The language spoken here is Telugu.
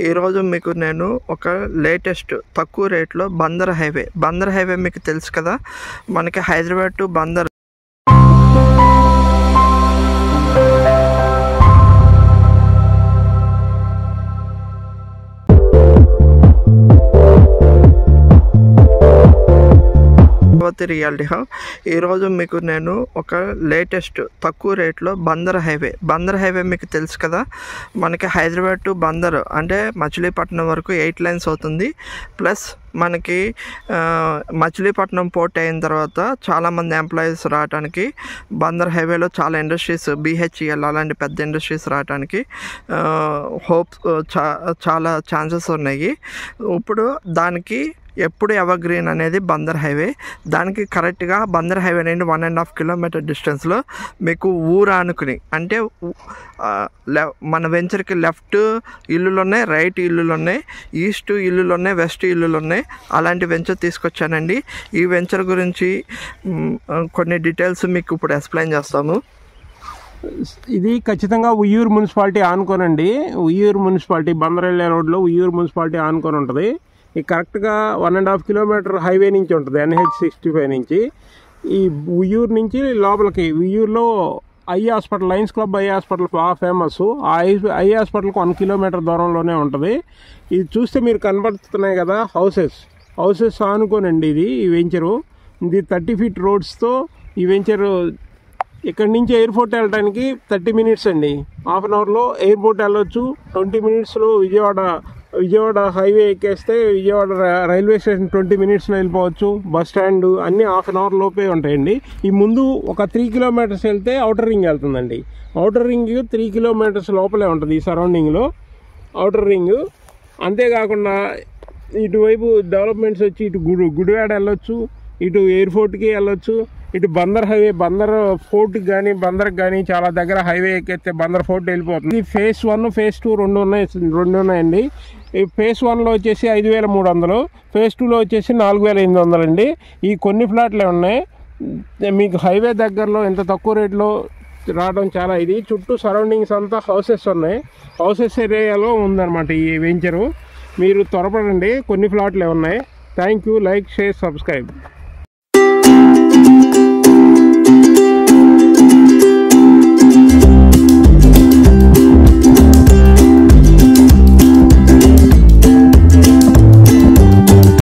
ఈరోజు మీకు నేను ఒక లేటెస్ట్ తక్కువ రేట్లో బందర్ హైవే మీకు తెలుసు కదా, మనకి Hyderabad to Bandar reality hub. ఈరోజు మీకు నేను ఒక లేటెస్ట్ తక్కువ రేట్లో బందర్ హైవే మీకు తెలుసు కదా, మనకి హైదరాబాద్ టు బందర్ అంటే మచిలీపట్నం వరకు 8 లైన్స్ అవుతుంది. ప్లస్ మనకి మచిలీపట్నం పోర్ట్ అయిన తర్వాత చాలామంది ఎంప్లాయీస్ రావడానికి బందర్ హైవేలో చాలా ఇండస్ట్రీస్, BHEL అలాంటి పెద్ద ఇండస్ట్రీస్ రావడానికి చాలా ఛాన్సెస్ ఉన్నాయి. ఇప్పుడు దానికి ఎప్పుడు ఎవర్ గ్రీన్ అనేది బందర్ హైవే. దానికి కరెక్ట్గా బందర్ హైవే నుండి 1.5 కిలోమీటర్ డిస్టెన్స్లో మీకు ఊరు ఆనుకుని, అంటే మన వెంచర్కి లెఫ్ట్ ఇల్లులు ఉన్నాయి, రైట్ ఇల్లులు ఉన్నాయి, ఈస్ట్ ఇల్లులు ఉన్నాయి, వెస్ట్ ఇల్లులు ఉన్నాయి. అలాంటి వెంచర్ తీసుకొచ్చానండి. ఈ వెంచర్ గురించి కొన్ని డీటెయిల్స్ మీకు ఇప్పుడు ఎక్స్ప్లెయిన్ చేస్తాము. ఇది ఖచ్చితంగా ఉయ్యూరు మున్సిపాలిటీ ఆనుకోనండి. ఉయ్యూరు మున్సిపాలిటీ బందరెల్లి రోడ్లో ఉయ్యూరు మున్సిపాలిటీ ఆనుకొని ఉంటుంది. ఈ కరెక్ట్గా 1.5 కిలోమీటర్ హైవే నుంచి ఉంటుంది, NH65 నుంచి. ఈ ఉయ్యూరు నుంచి లోపలికి, ఉయ్యూరులో eye hospital, Lions club eye hospital బాగా ఫేమస్. ఆ ఐ హాస్పిటల్కి 1 కిలోమీటర్ దూరంలోనే ఉంటుంది. ఇది చూస్తే మీరు కనబడుతున్నాయి కదా హౌసెస్ ఆనుకోనండి ఇది ఈ వెంచరు. ఇది 30 ఫీట్ రోడ్స్తో ఈ వెంచరు. ఇక్కడ నుంచి ఎయిర్పోర్ట్ వెళ్ళడానికి 30 మినిట్స్ అండి. హాఫ్ అన్ అవర్లో ఎయిర్పోర్ట్ వెళ్ళొచ్చు. 20 మినిట్స్లో విజయవాడ హైవే ఎక్కేస్తే విజయవాడ రైల్వే స్టేషన్ 20 మినిట్స్లో వెళ్ళిపోవచ్చు. బస్ స్టాండ్ అన్నీ హాఫ్ అన్ అవర్ లోపే ఉంటాయండి. ఈ ముందు ఒక 3 కిలోమీటర్స్ వెళ్తే అవుటర్ రింగ్ వెళ్తుందండి. అవుటర్ రింగ్ 3 కిలోమీటర్స్ లోపలే ఉంటుంది ఈ సరౌండింగ్లో అవుటర్ రింగ్. అంతేకాకుండా ఇటువైపు డెవలప్మెంట్స్ వచ్చి ఇటు గుడివాడ వెళ్ళొచ్చు, ఇటు ఎయిర్పోర్ట్కి వెళ్ళొచ్చు, ఇటు బందర్ హైవే, బందర్ ఫోర్ట్కి కానీ బందర్కి కానీ చాలా దగ్గర హైవే ఎక్కితే బందర్ ఫోర్ట్ వెళ్ళిపోతుంది. ఫేజ్ 1 ఫేజ్ 2 రెండు ఉన్నాయండి. ఫేజ్ 1లో వచ్చేసి 5,300, ఫేజ్ 2లో వచ్చేసి 4,800 అండి. ఈ కొన్ని ఫ్లాట్లే ఉన్నాయి. మీకు హైవే దగ్గరలో ఇంత తక్కువ రేట్లో రావడం చాలా ఇది. చుట్టూ సరౌండింగ్స్ అంతా హౌసెస్ ఉన్నాయి. హౌసెస్ ఏరియాలో ఉందన్నమాట ఈ వెంచరు. మీరు త్వరపడండి, కొన్ని ఫ్లాట్లే ఉన్నాయి. Thank you. Like, share, subscribe.